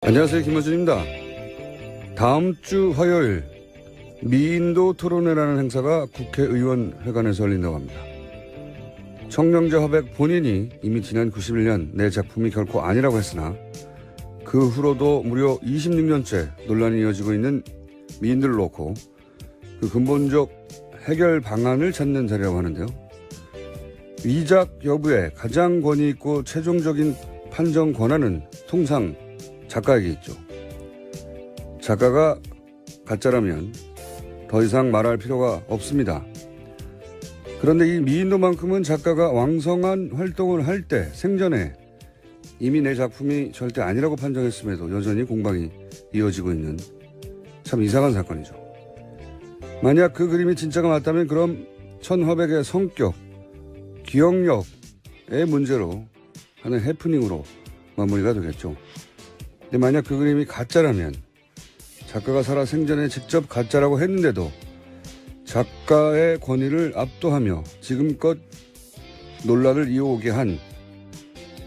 안녕하세요, 김어준입니다. 다음 주 화요일 미인도 토론회라는 행사가 국회의원회관에서 열린다고 합니다. 청명자 화백 본인이 이미 지난 91년 내 작품이 결코 아니라고 했으나 그 후로도 무려 26년째 논란이 이어지고 있는 미인들을 놓고 그 근본적 해결 방안을 찾는 자리라고 하는데요. 위작 여부에 가장 권위 있고 최종적인 판정 권한은 통상 작가에게 있죠. 작가가 가짜라면 더 이상 말할 필요가 없습니다. 그런데 이 미인도만큼은 작가가 왕성한 활동을 할 때 생전에 이미 내 작품이 절대 아니라고 판정했음에도 여전히 공방이 이어지고 있는 참 이상한 사건이죠. 만약 그 그림이 진짜가 맞다면 그럼 천화백의 성격, 기억력의 문제로 하는 해프닝으로 마무리가 되겠죠. 근데 만약 그 그림이 가짜라면 작가가 살아 생전에 직접 가짜라고 했는데도 작가의 권위를 압도하며 지금껏 논란을 이어오게 한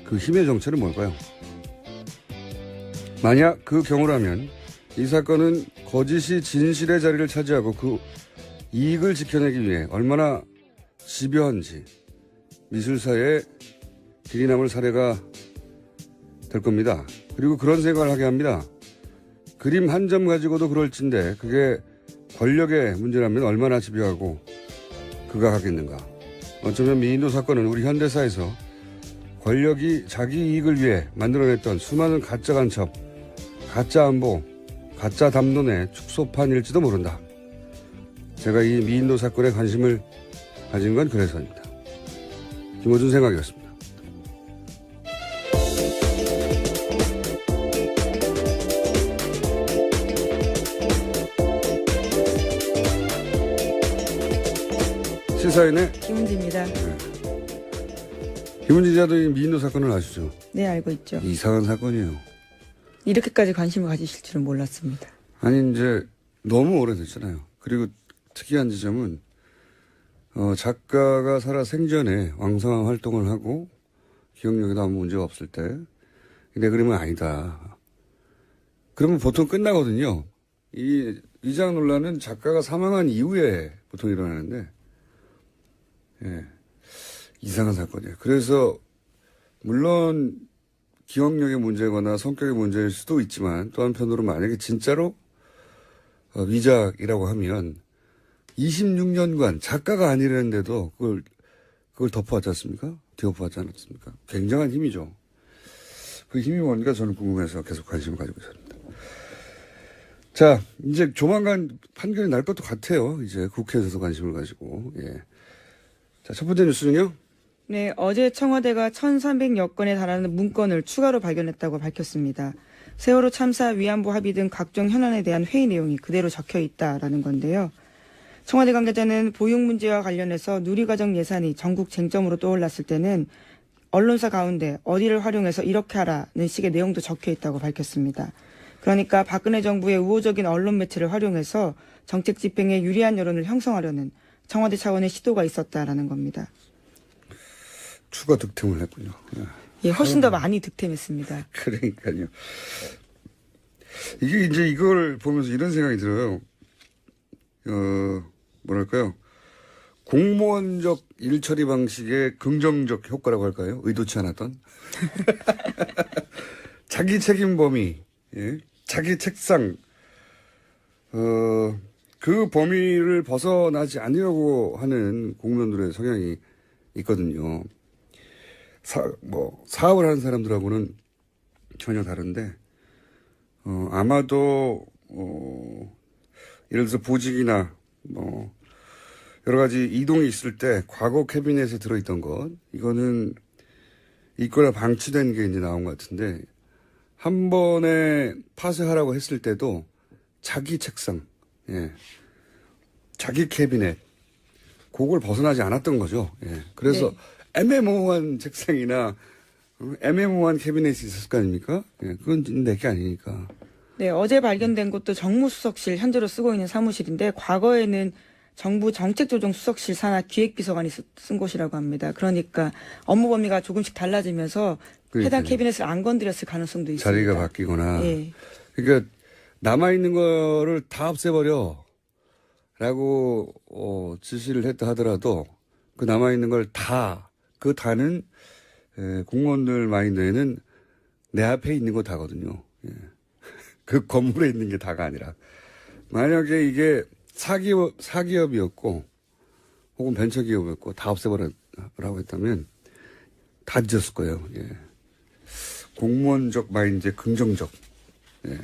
그 힘의 정체는 뭘까요? 만약 그 경우라면 이 사건은 거짓이 진실의 자리를 차지하고 그 이익을 지켜내기 위해 얼마나 집요한지 미술사에 길이 남을 사례가 될 겁니다. 그리고 그런 생각을 하게 합니다. 그림 한 점 가지고도 그럴진데 그게 권력의 문제라면 얼마나 집요하고 극악하겠는가. 어쩌면 미인도 사건은 우리 현대사에서 권력이 자기 이익을 위해 만들어냈던 수많은 가짜 간첩, 가짜 안보, 가짜 담론의 축소판일지도 모른다. 제가 이 미인도 사건에 관심을 가진 건 그래서입니다. 김어준 생각이었습니다. 시사인의 김은지입니다. 네. 김은지 기자도 이 미인도 사건을 아시죠? 네, 알고 있죠. 이상한 사건이에요. 이렇게까지 관심을 가지실 줄은 몰랐습니다. 아니 이제 너무 오래됐잖아요. 그리고 특이한 지점은 작가가 살아 생전에 왕성한 활동을 하고 기억력에도 아무 문제가 없을 때 내 그림은 아니다. 그러면 보통 끝나거든요. 이 위작 논란은 작가가 사망한 이후에 보통 일어나는데 예, 이상한 사건이에요. 그래서 물론 기억력의 문제거나 성격의 문제일 수도 있지만 또 한편으로 만약에 진짜로 위작이라고 하면 26년간 작가가 아니라는데도 그걸 덮어왔지 않습니까? 뒤엎어왔지 않았습니까? 굉장한 힘이죠. 그 힘이 뭔가 저는 궁금해서 계속 관심을 가지고 있습니다. 자, 이제 조만간 판결이 날 것도 같아요. 이제 국회에서도 관심을 가지고. 예. 자, 첫 번째 뉴스는요? 네, 어제 청와대가 1,300여 건에 달하는 문건을 추가로 발견했다고 밝혔습니다. 세월호 참사 위안부 합의 등 각종 현안에 대한 회의 내용이 그대로 적혀 있다라는 건데요. 청와대 관계자는 보육 문제와 관련해서 누리과정 예산이 전국 쟁점으로 떠올랐을 때는 언론사 가운데 어디를 활용해서 이렇게 하라는 식의 내용도 적혀 있다고 밝혔습니다. 그러니까 박근혜 정부의 우호적인 언론 매체를 활용해서 정책 집행에 유리한 여론을 형성하려는 청와대 차원의 시도가 있었다라는 겁니다. 추가 득템을 했군요. 예, 훨씬 더 많이 득템했습니다. 그러니까요. 이게 이제 이걸 보면서 이런 생각이 들어요. 뭐랄까요. 공무원적 일처리 방식의 긍정적 효과라고 할까요? 의도치 않았던. 자기 책임 범위, 예? 자기 책상, 그 범위를 벗어나지 않으려고 하는 공무원들의 성향이 있거든요. 사업을 하는 사람들하고는 전혀 다른데, 아마도, 예를 들어서 보직이나, 여러 가지 이동이 있을 때 과거 캐비넷에 들어있던 것, 이거는 있거나 방치된 게 이제 나온 것 같은데, 한 번에 파쇄하라고 했을 때도 자기 책상, 예. 자기 캐비넷, 그걸 벗어나지 않았던 거죠. 예. 그래서 네. 애매모호한 책상이나 애매모호한 캐비넷이 있었을 거 아닙니까? 예. 그건 내게 아니니까. 네, 어제 발견된 곳도 정무수석실 현재로 쓰고 있는 사무실인데 과거에는 정부 정책조정수석실 산하 기획비서관이 쓴 곳이라고 합니다. 그러니까 업무 범위가 조금씩 달라지면서 해당 캐비넷을 안 건드렸을 가능성도 있습니다. 자리가 바뀌거나. 예. 그러니까 남아있는 거를 다 없애버려 라고 지시를 했다 하더라도 그 남아있는 걸 다, 그 다는 공무원들 마인드에는 내 앞에 있는 거 다거든요. 예. 그 건물에 있는 게 다가 아니라. 만약에 이게 사기업이었고 혹은 벤처기업이었고 다 없애버리라고 했다면 다 뒤졌을 거예요. 예. 공무원적 마인드의 긍정적. 예.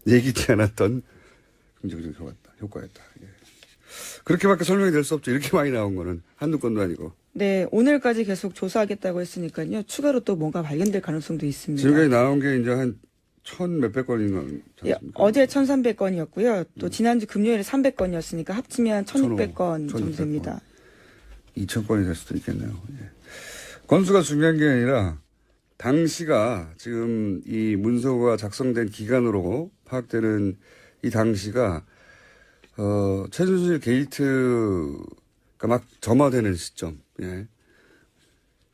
얘기치 않았던 긍정적 효과였다. 예. 그렇게밖에 설명이 될 수 없죠. 이렇게 많이 나온 거는 한두 건도 아니고. 네, 오늘까지 계속 조사하겠다고 했으니까요. 추가로 또 뭔가 발견될 가능성도 있습니다. 지금까지 나온 게 이제 한 1,000 몇백 건인가. 예, 어제 1,300건이었고요. 또 지난주 금요일에 300건이었으니까 합치면 1,600건 정도 됩니다. 2,000건이 될 수도 있겠네요. 예. 건수가 중요한 게 아니라 당시가 지금 이 문서가 작성된 기간으로 파악되는 이 당시가 최순실 게이트가 막 점화되는 시점. 예.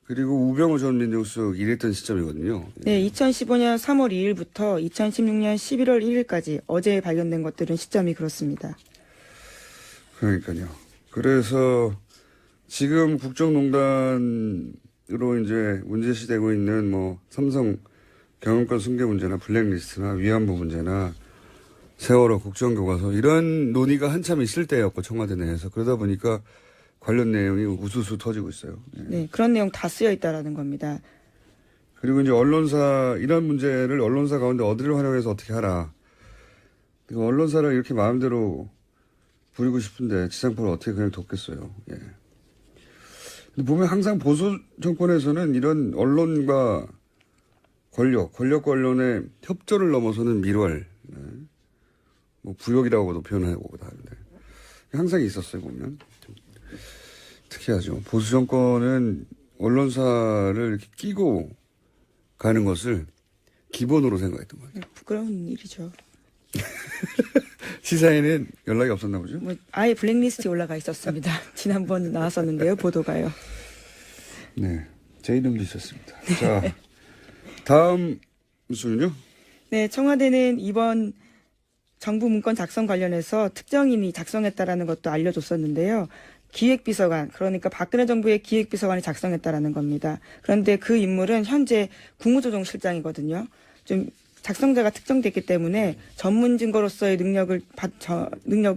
그리고 우병우 전 민정수석 일했던 시점이거든요. 예. 네, 2015년 3월 2일부터 2016년 11월 1일까지 어제 발견된 것들은 시점이 그렇습니다. 그러니까요. 그래서 지금 국정농단으로 이제 문제시되고 있는 뭐 삼성 경영권 승계 문제나 블랙리스트나 위안부 문제나 세월호 국정교과서 이런 논의가 한참 있을 때였고 청와대 내에서 그러다 보니까 관련 내용이 우수수 터지고 있어요. 예. 네, 그런 내용 다 쓰여 있다라는 겁니다. 그리고 이제 언론사 이런 문제를 언론사 가운데 어디를 활용해서 어떻게 하라. 그리고 언론사를 이렇게 마음대로 부리고 싶은데 지상파를 어떻게 그냥 돕겠어요. 예. 근데 보면 항상 보수 정권에서는 이런 언론과 권력과 언론의 협조를 넘어서는 밀월, 예. 뭐 부역이라고도 표현하고 다 하는데 항상 있었어요 보면. 특이하죠. 보수 정권은 언론사를 이렇게 끼고 가는 것을 기본으로 생각했던 것 같아요. 부끄러운 일이죠. 시사에는 연락이 없었나 보죠? 뭐 아예 블랙리스트에 올라가 있었습니다. 지난번 나왔었는데요, 보도가요. 네, 제 이름도 있었습니다. 자, 다음 뉴스는요? 네, 청와대는 이번 정부 문건 작성 관련해서 특정인이 작성했다라는 것도 알려줬었는데요. 기획비서관, 그러니까 박근혜 정부의 기획비서관이 작성했다라는 겁니다. 그런데 그 인물은 현재 국무조정실장이거든요. 좀 작성자가 특정됐기 때문에 전문 증거로서의 능력을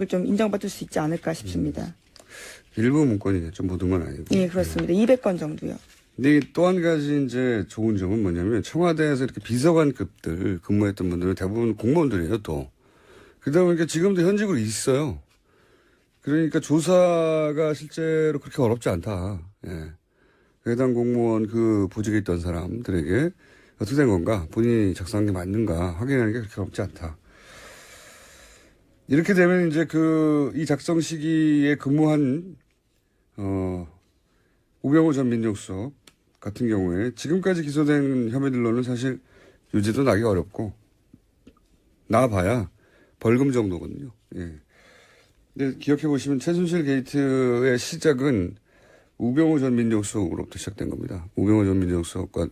좀 인정받을 수 있지 않을까 싶습니다. 일부 문건이겠죠. 모든 건 아니고. 예, 그렇습니다. 200건 정도요. 근데 또 한 가지 이제 좋은 점은 뭐냐면 청와대에서 이렇게 비서관급들 근무했던 분들은 대부분 공무원들이에요, 또. 그러다 보니까 지금도 현직으로 있어요. 그러니까 조사가 실제로 그렇게 어렵지 않다. 예. 해당 공무원 그 보직에 있던 사람들에게 어떻게 된 건가, 본인이 작성한 게 맞는가 확인하는 게 그렇게 어렵지 않다. 이렇게 되면 이제 이 작성 시기에 근무한 우병우 전 민정수석 같은 경우에 지금까지 기소된 혐의들로는 사실 유죄도 나기 어렵고 나와봐야 벌금 정도거든요. 예. 근데 기억해 보시면 최순실 게이트의 시작은 우병우 전 민정수석으로부터 시작된 겁니다. 우병우 전 민정수석과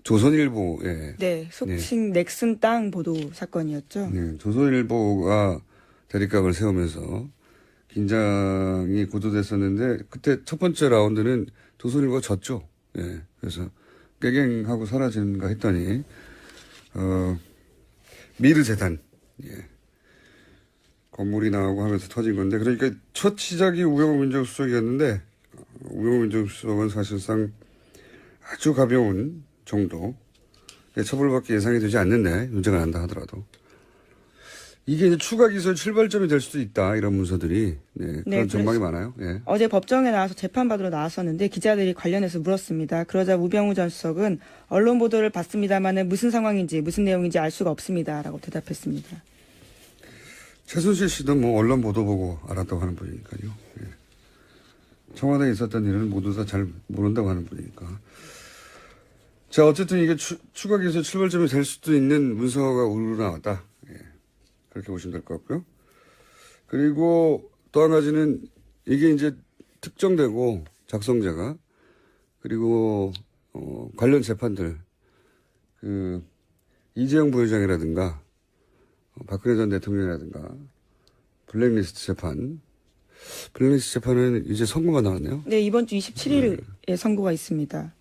조선일보의 네, 속칭 넥슨 땅 보도 사건이었죠. 네, 조선일보가 대립각을 세우면서 긴장이 고조됐었는데 그때 첫 번째 라운드는 조선일보가 졌죠. 예, 그래서 깨갱하고 사라지는가 했더니 미르재단, 예, 건물이 나오고 하면서 터진 건데, 그러니까 첫 시작이 우병우 민정수석이었는데 우병우 민정수석은 사실상 아주 가벼운 정도의 처벌밖에 예상이 되지 않는데 문제가 난다 하더라도 이게 이제 추가 기소의 출발점이 될 수도 있다, 이런 문서들이. 네, 그런 전망이 많아요. 예. 어제 법정에 나와서 재판받으러 나왔었는데 기자들이 관련해서 물었습니다. 그러자 우병우 전 수석은 언론 보도를 봤습니다마는 무슨 상황인지 무슨 내용인지 알 수가 없습니다라고 대답했습니다. 최순실 씨도 뭐 언론 보도 보고 알았다고 하는 분이니까요. 예. 청와대에 있었던 일은 모두 다 잘 모른다고 하는 분이니까. 자, 어쨌든 이게 추가 기소 출발점이 될 수도 있는 문서가 우르르 나왔다. 예. 그렇게 보시면 될 것 같고요. 그리고 또 한 가지는 이게 이제 특정되고 작성자가 그리고 관련 재판들 이재용 부회장이라든가 박근혜 전 대통령이라든가 블랙리스트 재판은 이제 선고가 나왔네요. 네, 이번 주 27일에 선고가 있습니다.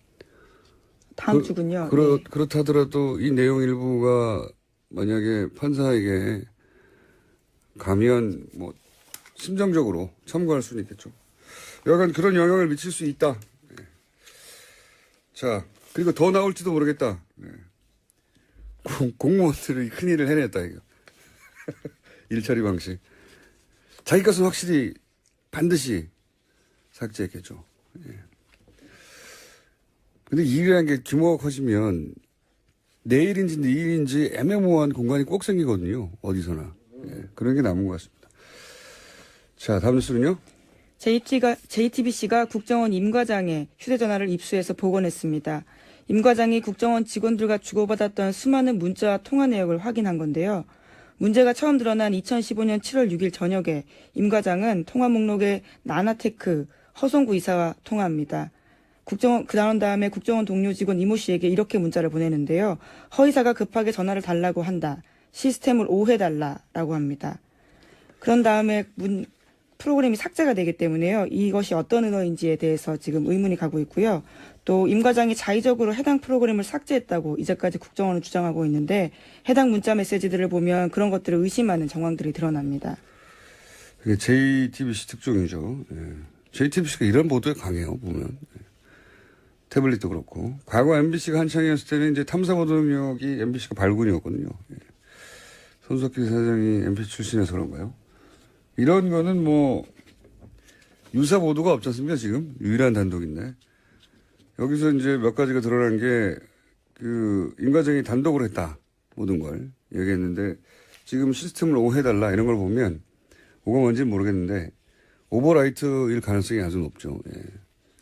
다음 주군요. 네. 그렇다 하더라도 이 내용 일부가 만약에 판사에게 가면 뭐 심정적으로 참고할 수는 있겠죠. 여간 그런 영향을 미칠 수 있다. 네. 자, 그리고 더 나올지도 모르겠다. 네. 공무원들이 큰일을 해냈다, 이거. 일처리 방식. 자기 것은 확실히 반드시 삭제했겠죠. 예. 근데 일이라는 게 규모가 커지면 내일인지 내일인지 애매모호한 공간이 꼭 생기거든요. 어디서나. 예. 그런 게 남은 것 같습니다. 자, 다음 뉴스는요. JTBC가 국정원 임 과장의 휴대전화를 입수해서 복원했습니다. 임 과장이 국정원 직원들과 주고받았던 수많은 문자와 통화 내역을 확인한 건데요. 문제가 처음 드러난 2015년 7월 6일 저녁에 임 과장은 통화 목록에 나나테크 허성구 이사와 통화합니다. 그런 다음에 국정원 동료 직원 이모 씨에게 이렇게 문자를 보내는데요. 허 이사가 급하게 전화를 달라고 한다. 시스템을 오해달라라고 합니다. 그런 다음에 프로그램이 삭제가 되기 때문에요. 이것이 어떤 은어인지에 대해서 지금 의문이 가고 있고요. 또 임 과장이 자의적으로 해당 프로그램을 삭제했다고 이제까지 국정원은 주장하고 있는데 해당 문자 메시지들을 보면 그런 것들을 의심하는 정황들이 드러납니다. 이게 JTBC 특종이죠. 예. JTBC가 이런 보도에 강해요, 보면. 예. 태블릿도 그렇고. 과거 MBC가 한창이었을 때는 이제 탐사보도 능력이 MBC가 발군이었거든요. 예. 손석희 사장이 MBC 출신에서 그런가요? 이런 거는 뭐, 유사 보도가 없지 않습니까, 지금? 유일한 단독인데. 여기서 이제 몇 가지가 드러난 게, 임 과장이 단독으로 했다. 모든 걸 얘기했는데, 지금 시스템을 오해해달라 이런 걸 보면, 뭐가 뭔지는 모르겠는데, 오버라이트일 가능성이 아주 높죠. 예.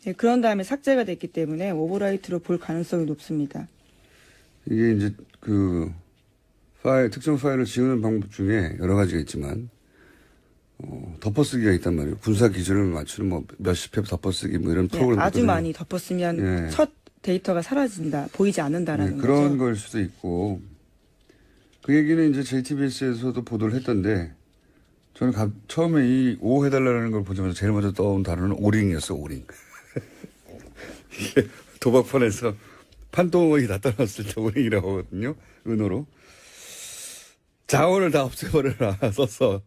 네, 그런 다음에 삭제가 됐기 때문에 오버라이트로 볼 가능성이 높습니다. 이게 이제 특정 파일을 지우는 방법 중에 여러 가지가 있지만, 덮어쓰기가 있단 말이에요. 군사 기준을 맞추는 뭐 몇십 회 덮어쓰기 뭐 이런 프로그램. 네, 아주 많이 덮었으면 예. 첫 데이터가 사라진다, 보이지 않는다라는 거죠. 그런 걸 수도 있고 그 얘기는 이제 JTBC에서도 보도를 했던데 저는 처음에 이 오해달라는 걸 보자마자 제일 먼저 떠온 단어는 오링이었어. 오링. 이게 도박판에서 판동이 나타났을 때 오링이라고 하거든요. 은어로. 자원을 다 없애버려라 썼어.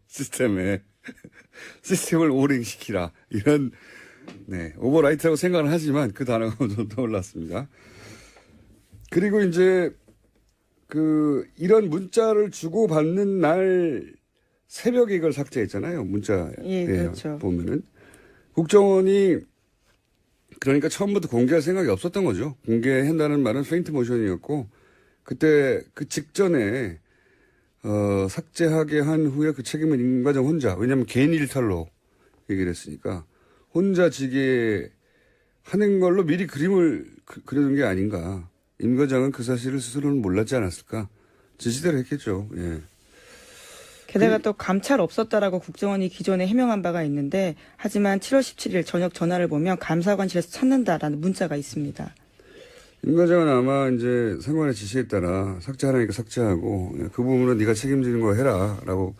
시스템을 오링시키라. 이런 오버라이트라고 생각을 하지만 그 단어가 좀 떠올랐습니다. 그리고 이제 이런 문자를 주고받는 날 새벽에 이걸 삭제했잖아요. 문자에 예, 그렇죠. 보면은 국정원이 그러니까 처음부터 공개할 생각이 없었던 거죠. 공개한다는 말은 페인트 모션이었고 그때 그 직전에 삭제하게 한 후에 그 책임은 임 과장 혼자, 왜냐하면 개인 일탈로 얘기를 했으니까 혼자 지게 하는 걸로 미리 그림을 그려둔 게 아닌가. 임 과장은 그 사실을 스스로는 몰랐지 않았을까. 지시대로 했겠죠. 예. 게다가 또 감찰 없었다라고 국정원이 기존에 해명한 바가 있는데 하지만 7월 17일 저녁 전화를 보면 감사관실에서 찾는다라는 문자가 있습니다. 임 과장은 아마 이제 상관의 지시에 따라 삭제하라니까 삭제하고 그 부분은 네가 책임지는 거 해라라고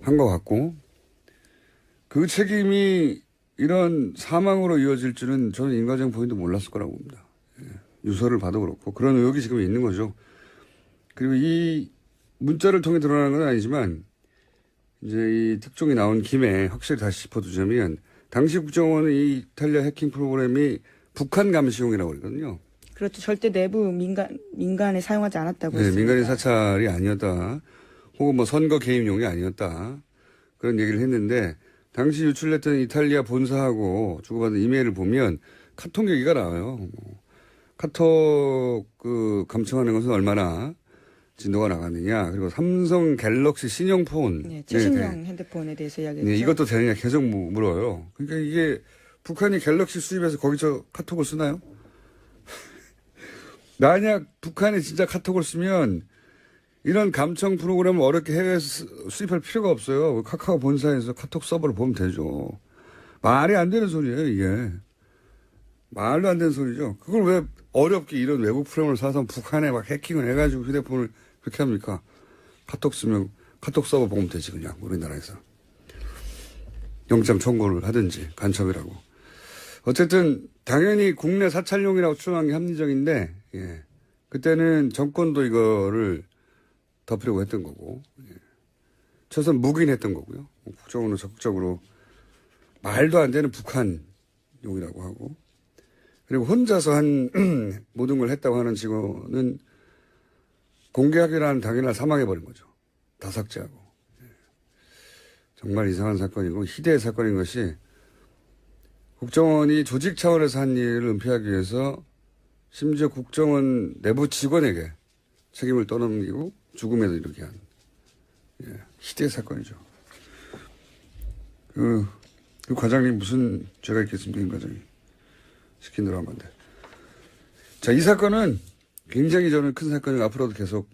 한 것 같고 그 책임이 이런 사망으로 이어질 줄은 저는 임 과장 본인도 몰랐을 거라고 봅니다. 유서를 봐도 그렇고 그런 의혹이 지금 있는 거죠. 그리고 이 문자를 통해 드러나는 건 아니지만 이제 이 특종이 나온 김에 확실히 다시 짚어두자면 당시 국정원은 이 이탈리아 해킹 프로그램이 북한 감시용이라고 그러거든요. 그렇죠. 절대 내부 민간에 사용하지 않았다고 했습니다. 민간인 사찰이 아니었다. 혹은 뭐 선거 개입용이 아니었다. 그런 얘기를 했는데 당시 유출됐던 이탈리아 본사하고 주고받은 이메일을 보면 카톡 얘기가 나와요. 카톡 감청하는 것은 얼마나 진도가 나갔느냐. 그리고 삼성 갤럭시 신형폰. 네, 최신형 핸드폰에 대해서 이야기했죠. 네, 이것도 되느냐 계속 물어요. 그러니까 이게 북한이 갤럭시 수입해서 거기서 카톡을 쓰나요? 만약 북한이 진짜 카톡을 쓰면 이런 감청 프로그램을 어렵게 해외에서 수입할 필요가 없어요. 카카오 본사에서 카톡 서버를 보면 되죠. 말이 안 되는 소리예요, 이게. 말도 안 되는 소리죠. 그걸 왜 어렵게 이런 외국 프로그램을 사서 북한에 막 해킹을 해가지고 휴대폰을 그렇게 합니까? 카톡 쓰면 카톡 서버 보면 되지, 그냥, 우리나라에서. 영장 청구를 하든지, 간첩이라고. 어쨌든, 당연히 국내 사찰용이라고 추정한 게 합리적인데, 예. 그때는 정권도 이거를 덮으려고 했던 거고, 예. 최소한 묵인했던 거고요. 국정원은 적극적으로 말도 안 되는 북한용이라고 하고, 그리고 혼자서 한 모든 걸 했다고 하는 직원은 공개하기란 당일날 사망해버린 거죠. 다 삭제하고. 예. 정말 이상한 사건이고 희대의 사건인 것이 국정원이 조직 차원에서 한 일을 은폐하기 위해서 심지어 국정원 내부 직원에게 책임을 떠넘기고 죽음에도 이르게 한 희대의 사건이죠. 그 과장님 무슨 죄가 있겠습니까, 임 과장이. 시킨 대로 한 건데. 자, 이 사건은 굉장히 저는 큰 사건이 앞으로도 계속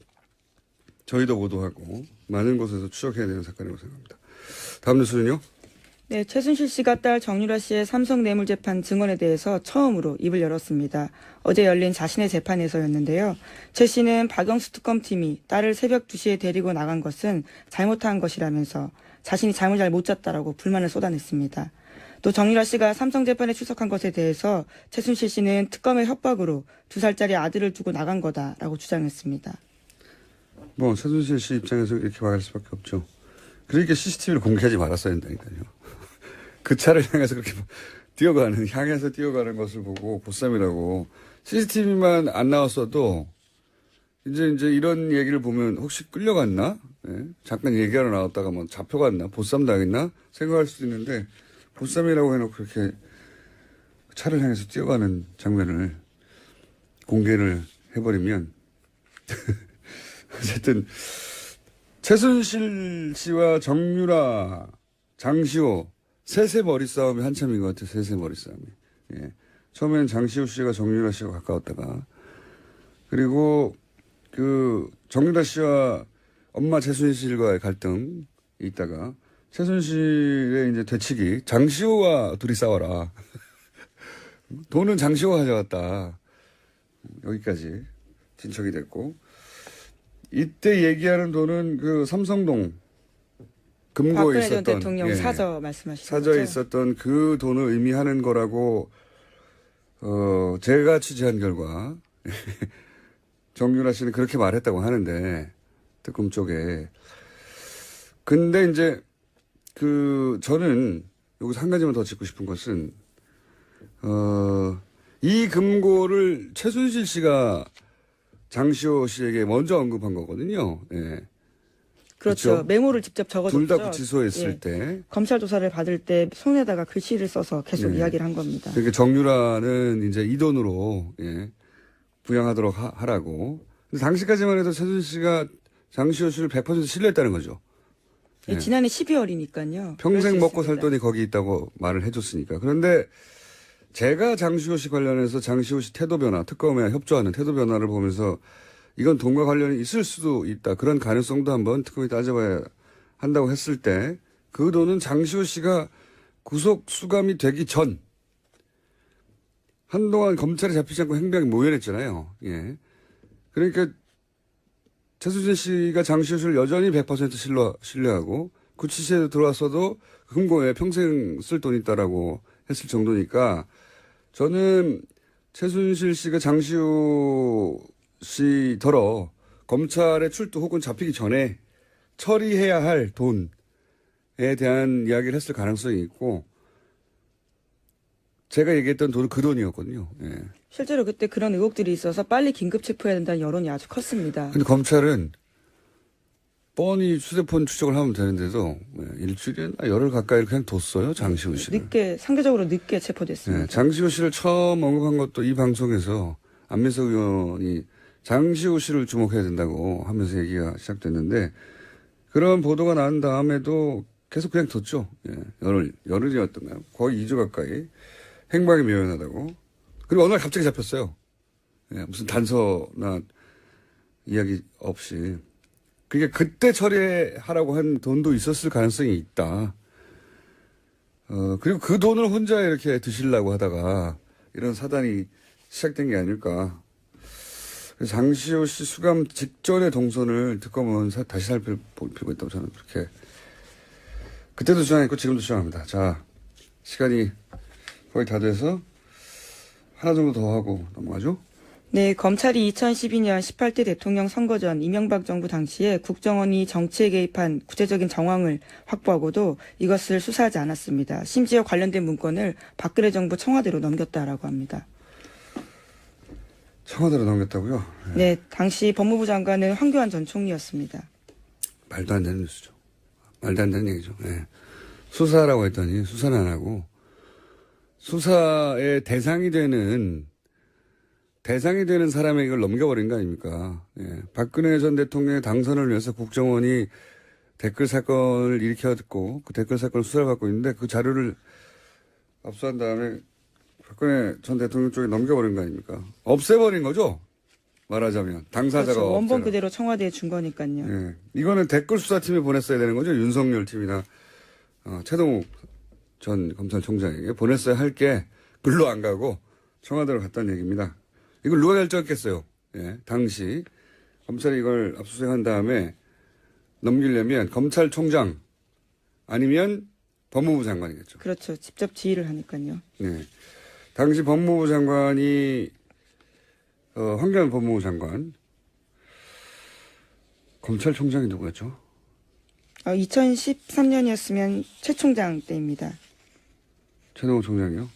저희도 보도하고 많은 곳에서 추적해야 되는 사건이라고 생각합니다. 다음 뉴스는요? 네, 최순실 씨가 딸 정유라 씨의 삼성 뇌물재판 증언에 대해서 처음으로 입을 열었습니다. 어제 열린 자신의 재판에서였는데요. 최 씨는 박영수 특검팀이 딸을 새벽 2시에 데리고 나간 것은 잘못한 것이라면서 자신이 잠을 잘 못 잤다라고 불만을 쏟아냈습니다. 또 정유라 씨가 삼성 재판에 출석한 것에 대해서 최순실 씨는 특검의 협박으로 2살짜리 아들을 두고 나간 거다라고 주장했습니다. 뭐 최순실 씨 입장에서 이렇게 말할 수밖에 없죠. 그러니까 CCTV를 공개하지 말았어야 된다니까요. 그 차를 향해서 그렇게 향해서 뛰어가는 것을 보고 보쌈이라고. CCTV만 안 나왔어도 이제 이런 얘기를 보면 혹시 끌려갔나? 네? 잠깐 얘기하러 나왔다가 뭐 잡혀갔나? 보쌈 당했나? 생각할 수도 있는데 보쌈이라고 해놓고 그렇게 차를 향해서 뛰어가는 장면을 공개를 해버리면 어쨌든 최순실 씨와 정유라, 장시호 셋의 머리 싸움이 한참인 것 같아요. 셋의 머리 싸움이. 예. 처음엔 장시호 씨가 정유라 씨와 가까웠다가 그리고 그 정유라 씨와 엄마 최순실과의 갈등이 있다가 최순실의 이제 되치기 장시호와 둘이 싸워라. 돈은 장시호가 가져갔다. 여기까지 진척이 됐고 이때 얘기하는 돈은 그 삼성동 금고에 박근혜 있었던 전 대통령 사저 말씀하시는 사저에 거죠? 있었던 그 돈을 의미하는 거라고 제가 취재한 결과 정유라 씨는 그렇게 말했다고 하는데 특검 쪽에 근데 이제 저는 여기서 한 가지만 더 짚고 싶은 것은 이 금고를 최순실 씨가 장시호 씨에게 먼저 언급한 거거든요. 예. 그렇죠. 그렇죠? 메모를 직접 적어줬죠. 둘 다 구치소에 있을 예. 때. 검찰 조사를 받을 때 손에다가 글씨를 써서 계속 네. 이야기를 한 겁니다. 그러니까 정유라는 이제 이 돈으로 부양하도록 하라고. 근데 당시까지만 해도 최순실 씨가 장시호 씨를 100% 신뢰했다는 거죠. 예, 지난해 12월이니까요. 평생 먹고 살 돈이 거기 있다고 말을 해줬으니까. 그런데 제가 장시호 씨 관련해서 장시호 씨 태도 변화, 특검에 협조하는 태도 변화를 보면서 이건 돈과 관련이 있을 수도 있다. 그런 가능성도 한번 특검이 따져봐야 한다고 했을 때 그 돈은 장시호 씨가 구속 수감이 되기 전 한동안 검찰에 잡히지 않고 행방이 모연했잖아요. 예. 그러니까 최순실 씨가 장시호 씨를 여전히 100% 신뢰하고 구치소에 들어왔어도 금고에 평생 쓸 돈이 있다라고 했을 정도니까 저는 최순실 씨가 장시호 씨더러 검찰에 출두 혹은 잡히기 전에 처리해야 할 돈에 대한 이야기를 했을 가능성이 있고 제가 얘기했던 돈은 그 돈이었거든요. 예. 실제로 그때 그런 의혹들이 있어서 빨리 긴급 체포해야 된다는 여론이 아주 컸습니다. 근데 검찰은 뻔히 휴대폰 추적을 하면 되는데도 일주일이나 열흘 가까이 그냥 뒀어요. 장시호 씨를. 상대적으로 늦게 체포됐습니다. 장시호 씨를 처음 언급한 것도 이 방송에서 안민석 의원이 장시호 씨를 주목해야 된다고 하면서 얘기가 시작됐는데 그런 보도가 난 다음에도 계속 그냥 뒀죠. 열흘이었던가요? 거의 2주 가까이 행방이 묘연하다고. 그리고 어느 날 갑자기 잡혔어요. 무슨 단서나 이야기 없이. 그게 그때 처리하라고 한 돈도 있었을 가능성이 있다. 그리고 그 돈을 혼자 이렇게 드시려고 하다가 이런 사단이 시작된 게 아닐까. 그래서 장시호 씨 수감 직전의 동선을 특검은 다시 살펴보고 있다고 저는 그렇게 그때도 주장했고 지금도 주장합니다. 자, 시간이 거의 다 돼서 하나 정도 더 하고 넘어가죠. 네, 검찰이 2012년 18대 대통령 선거 전 이명박 정부 당시에 국정원이 정치에 개입한 구체적인 정황을 확보하고도 이것을 수사하지 않았습니다. 심지어 관련된 문건을 박근혜 정부 청와대로 넘겼다라고 합니다. 청와대로 넘겼다고요? 네, 당시 법무부 장관은 황교안 전 총리였습니다. 말도 안 되는 뉴스죠. 말도 안 되는 얘기죠. 네. 수사라고 했더니 수사는 안 하고 수사의 대상이 되는 사람에게 이걸 넘겨버린 거 아닙니까? 예. 박근혜 전 대통령의 당선을 위해서 국정원이 댓글 사건을 일으켰고 그 댓글 사건 수사를 받고 있는데 그 자료를 압수한 다음에 박근혜 전 대통령 쪽에 넘겨버린 거 아닙니까? 없애버린 거죠? 말하자면. 당사자가. 그렇죠. 원본 그대로 청와대에 준 거니까요. 예. 이거는 댓글 수사팀에 보냈어야 되는 거죠? 윤석열 팀이나 최동욱 전 검찰총장에게 보냈어야 할 게 글로 안 가고 청와대로 갔다는 얘기입니다. 이걸 누가 결정했겠어요? 예. 당시 검찰이 이걸 압수수색한 다음에 넘기려면 검찰총장 아니면 법무부 장관이겠죠. 그렇죠. 직접 지휘를 하니까요. 네. 당시 법무부 장관이 황교안 법무부 장관. 검찰총장이 누구였죠? 2013년이었으면 최 총장 때입니다. 최동호 총장이요?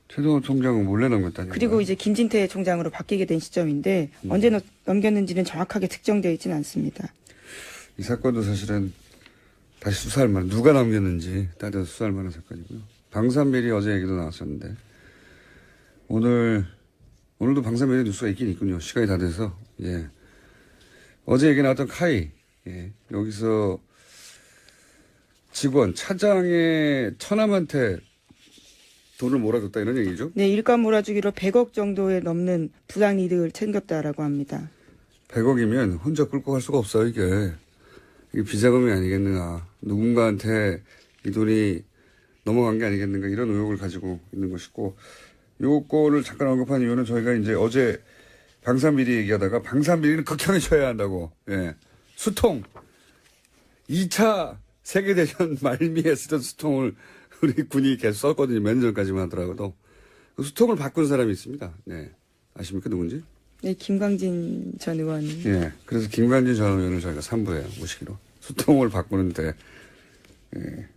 최동호 총장은 몰래 넘겼다니. 그리고 이제 김진태 총장으로 바뀌게 된 시점인데 언제 넘겼는지는 정확하게 특정되어 있지는 않습니다. 이 사건도 사실은 다시 수사할 만한, 누가 넘겼는지 따져서 수사할 만한 사건이고요. 방산비리 어제 얘기도 나왔었는데 오늘도 방산비리 뉴스가 있긴 있군요. 시간이 다 돼서. 예. 어제 얘기 나왔던 카이. 예. 여기서 직원, 차장의 처남한테 돈을 몰아줬다 이런 얘기죠? 네, 일감 몰아주기로 100억 정도에 넘는 부당 이득을 챙겼다라고 합니다. 100억이면 혼자 끌고 갈 수가 없어요, 이게. 이게 비자금이 아니겠느냐. 누군가한테 이 돈이 넘어간 게 아니겠는가 이런 의혹을 가지고 있는 것이고, 요거를 잠깐 언급한 이유는 저희가 이제 어제 방산비리 얘기하다가 방산비리는 극형에 처해야 한다고. 예. 수통. 2차 세계대전 말미에 쓰던 수통을 우리 군이 계속 썼거든요. 몇 년 전까지만 하더라도. 그 수통을 바꾼 사람이 있습니다. 네. 아십니까? 누군지? 네, 김광진 전 의원. 예. 그래서 김광진 전 의원을 저희가 3부에 모시기로. 수통을 바꾸는데, 예.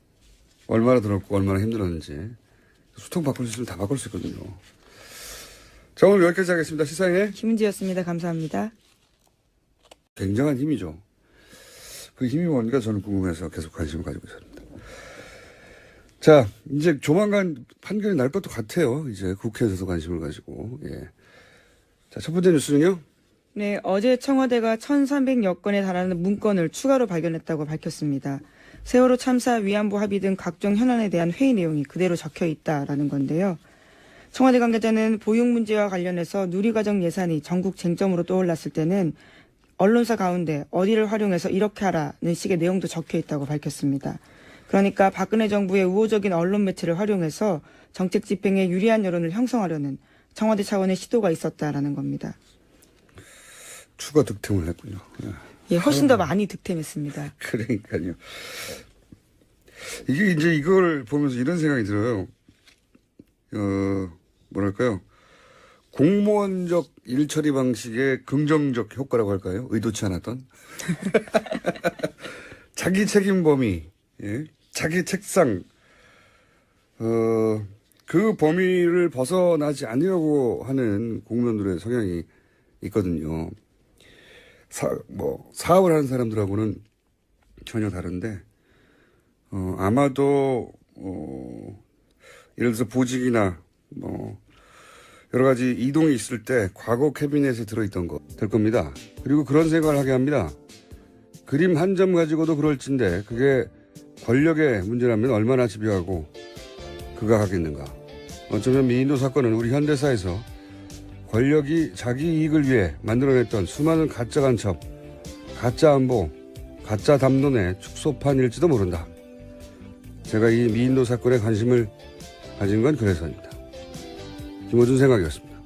얼마나 들었고 얼마나 힘들었는지. 수통 바꿀 수 있으면 다 바꿀 수 있거든요. 자, 오늘 여기까지 하겠습니다. 시사인의 김은지였습니다. 감사합니다. 굉장한 힘이죠. 그 힘이 뭔가 저는 궁금해서 계속 관심을 가지고 있습니다. 자, 이제 조만간 판결이 날 것도 같아요. 이제 국회에서도 관심을 가지고. 예. 자, 첫 번째 뉴스는요? 네, 어제 청와대가 1,300여 건에 달하는 문건을 추가로 발견했다고 밝혔습니다. 세월호 참사 위안부 합의 등 각종 현안에 대한 회의 내용이 그대로 적혀 있다라는 건데요. 청와대 관계자는 보육 문제와 관련해서 누리과정 예산이 전국 쟁점으로 떠올랐을 때는 언론사 가운데 어디를 활용해서 이렇게 하라는 식의 내용도 적혀 있다고 밝혔습니다. 그러니까 박근혜 정부의 우호적인 언론 매체를 활용해서 정책 집행에 유리한 여론을 형성하려는 청와대 차원의 시도가 있었다라는 겁니다. 추가 득템을 했군요. 예, 훨씬 더 많이 득템했습니다. 그러니까요. 이게 이제 이걸 보면서 이런 생각이 들어요. 뭐랄까요. 공무원적 일처리 방식의 긍정적 효과라고 할까요? 의도치 않았던. 자기 책임 범위, 예? 자기 책상, 그 범위를 벗어나지 않으려고 하는 공무원들의 성향이 있거든요. 사업을 하는 사람들하고는 전혀 다른데, 아마도, 예를 들어서 보직이나, 여러 가지 이동이 있을 때 과거 캐비넷에 들어있던 거 될 겁니다. 그리고 그런 생각을 하게 합니다. 그림 한 점 가지고도 그럴진데 그게 권력의 문제라면 얼마나 집요하고 극악하겠는가. 어쩌면 미인도 사건은 우리 현대사에서 권력이 자기 이익을 위해 만들어냈던 수많은 가짜 간첩, 가짜 안보, 가짜 담론의 축소판일지도 모른다. 제가 이 미인도 사건에 관심을 가진 건 그래서입니다. 김어준 생각이었습니다.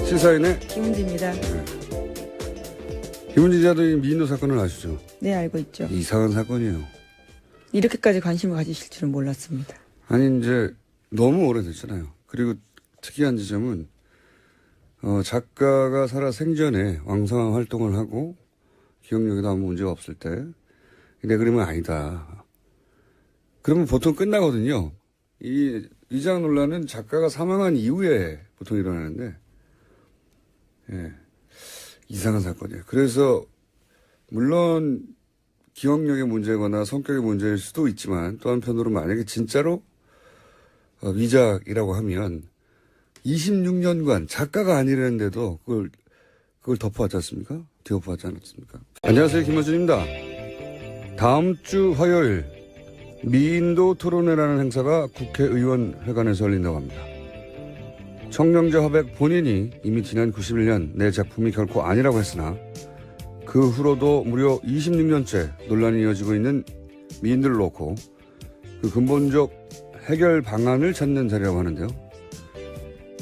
시사인의 김은지입니다. 김은지 기자도 이 미인도 사건을 아시죠? 네, 알고 있죠. 이상한 사건이에요. 이렇게까지 관심을 가지실 줄은 몰랐습니다. 아니 이제 너무 오래됐잖아요. 그리고 특이한 지점은 작가가 살아 생전에 왕성한 활동을 하고 기억력에도 아무 문제가 없을 때 내 그림은 아니다. 그러면 보통 끝나거든요. 이 위장 논란은 작가가 사망한 이후에 보통 일어나는데 예, 이상한 사건이에요. 그래서 물론 기억력의 문제거나 성격의 문제일 수도 있지만 또 한편으로 만약에 진짜로 위작이라고 하면 26년간 작가가 아니랬는데도 그걸 덮어왔지 않습니까? 뒤엎어왔지 않았습니까? 안녕하세요. 김어준입니다. 다음 주 화요일 미인도 토론회라는 행사가 국회의원회관에서 열린다고 합니다. 청명제 화백 본인이 이미 지난 91년 내 작품이 결코 아니라고 했으나 그 후로도 무려 26년째 논란이 이어지고 있는 미인들을 놓고 그 근본적 해결 방안을 찾는 자리라고 하는데요.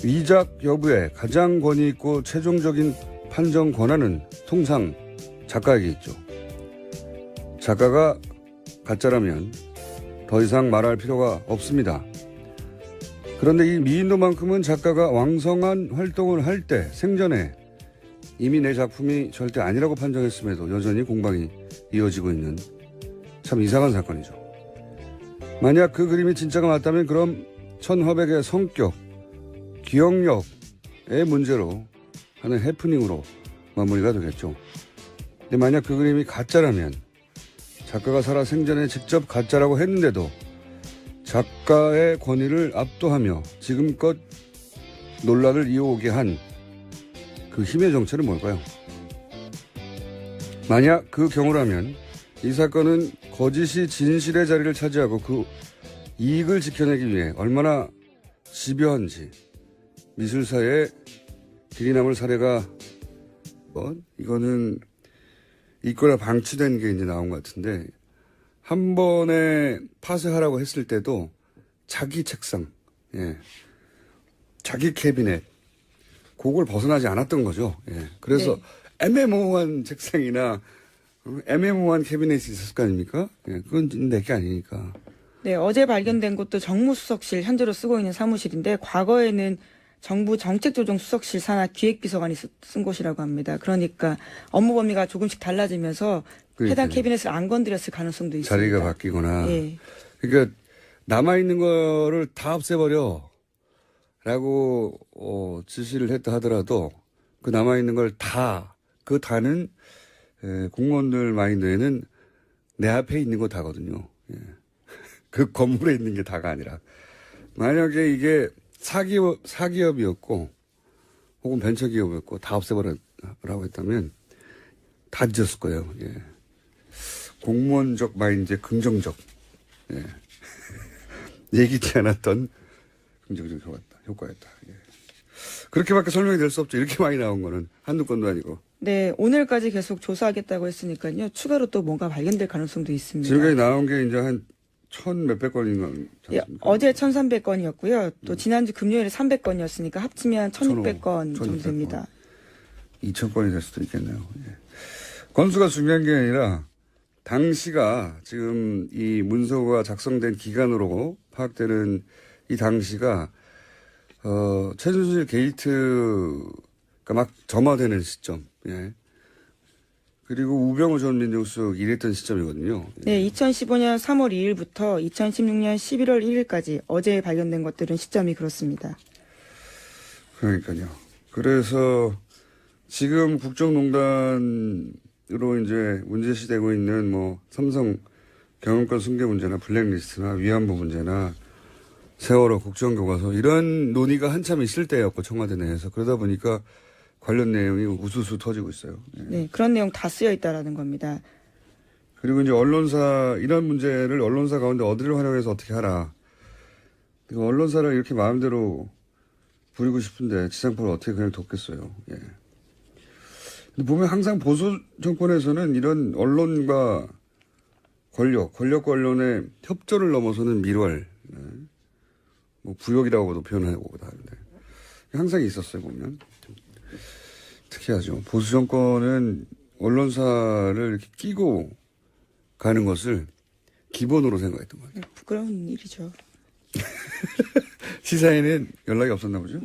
위작 여부에 가장 권위 있고 최종적인 판정 권한은 통상 작가에게 있죠. 작가가 가짜라면 더 이상 말할 필요가 없습니다. 그런데 이 미인도만큼은 작가가 왕성한 활동을 할 때 생전에 이미 내 작품이 절대 아니라고 판정했음에도 여전히 공방이 이어지고 있는 참 이상한 사건이죠. 만약 그 그림이 진짜가 맞다면 그럼 천화백의 성격, 기억력의 문제로 하는 해프닝으로 마무리가 되겠죠. 근데 만약 그 그림이 가짜라면 작가가 살아 생전에 직접 가짜라고 했는데도 작가의 권위를 압도하며 지금껏 논란을 이어오게 한 그 힘의 정체는 뭘까요? 만약 그 경우라면 이 사건은 거짓이 진실의 자리를 차지하고 그 이익을 지켜내기 위해 얼마나 집요한지 미술사에 길이 남을 사례가 이거는 있거나 방치된 게 이제 나온 것 같은데 한 번에 파쇄하라고 했을 때도 자기 책상, 자기 캐비넷 그걸 벗어나지 않았던 거죠. 그래서 네. 애매모호한 책상이나 애매모호한 캐비넷이 있었을 거 아닙니까? 그건 내게 아니니까. 네, 어제 발견된 곳도 정무수석실 현재로 쓰고 있는 사무실인데 과거에는 정부 정책조정수석실 산하 기획비서관이 쓴 곳이라고 합니다. 그러니까 업무 범위가 조금씩 달라지면서 해당 캐비넷을 안 건드렸을 가능성도 있습니다. 자리가 바뀌거나. 예. 그러니까 남아있는 거를 다 없애버려 라고 지시를 했다 하더라도 그 남아있는 걸 다, 그 다는 공무원들 마인드에는 내 앞에 있는 거 다거든요. 그 건물에 있는 게 다가 아니라. 만약에 이게 사기업이었고 혹은 벤처기업이었고 다 없애버리라고 했다면 다 뒤졌을 거예요. 공무원적 마인드의 긍정적 예기치 않았던 긍정적 효과였다. 그렇게밖에 설명이 될 수 없죠. 이렇게 많이 나온 거는 한두 건도 아니고. 네, 오늘까지 계속 조사하겠다고 했으니까요. 추가로 또 뭔가 발견될 가능성도 있습니다. 지금까지 나온 게 이제 한 1,000몇백 건인가? 어제 1,300건이었고요. 또 지난주 금요일에 300건이었으니까 합치면 1,600건 정도 됩니다. 2,000건이 될 수도 있겠네요. 건수가 중요한 게 아니라 당시가 지금 이 문서가 작성된 기간으로 파악되는 이 당시가 최순실 게이트가 막 점화되는 시점. 그리고 우병우 전 민정수석 일했던 시점이거든요. 네, 2015년 3월 2일부터 2016년 11월 1일까지 어제 발견된 것들은 시점이 그렇습니다. 그러니까요. 그래서 지금 국정농단으로 이제 문제시되고 있는 뭐 삼성 경영권 승계 문제나 블랙리스트나 위안부 문제나 세월호 국정교과서 이런 논의가 한참 있을 때였고 청와대 내에서 그러다 보니까 관련 내용이 우수수 터지고 있어요. 네, 그런 내용 다 쓰여 있다라는 겁니다. 그리고 이제 언론사, 이런 문제를 언론사 가운데 어디를 활용해서 어떻게 하라. 그리고 언론사를 이렇게 마음대로 부리고 싶은데 지상파를 어떻게 그냥 뒀겠어요. 예. 근데 보면 항상 보수 정권에서는 이런 언론과 권력과 언론의 협조를 넘어서는 밀월, 예. 뭐 부역이라고도 표현하고 하는데 항상 있었어요 보면. 특이하죠. 보수 정권은 언론사를 이렇게 끼고 가는 것을 기본으로 생각했던 거예요. 부끄러운 일이죠. 시사에는 연락이 없었나 보죠?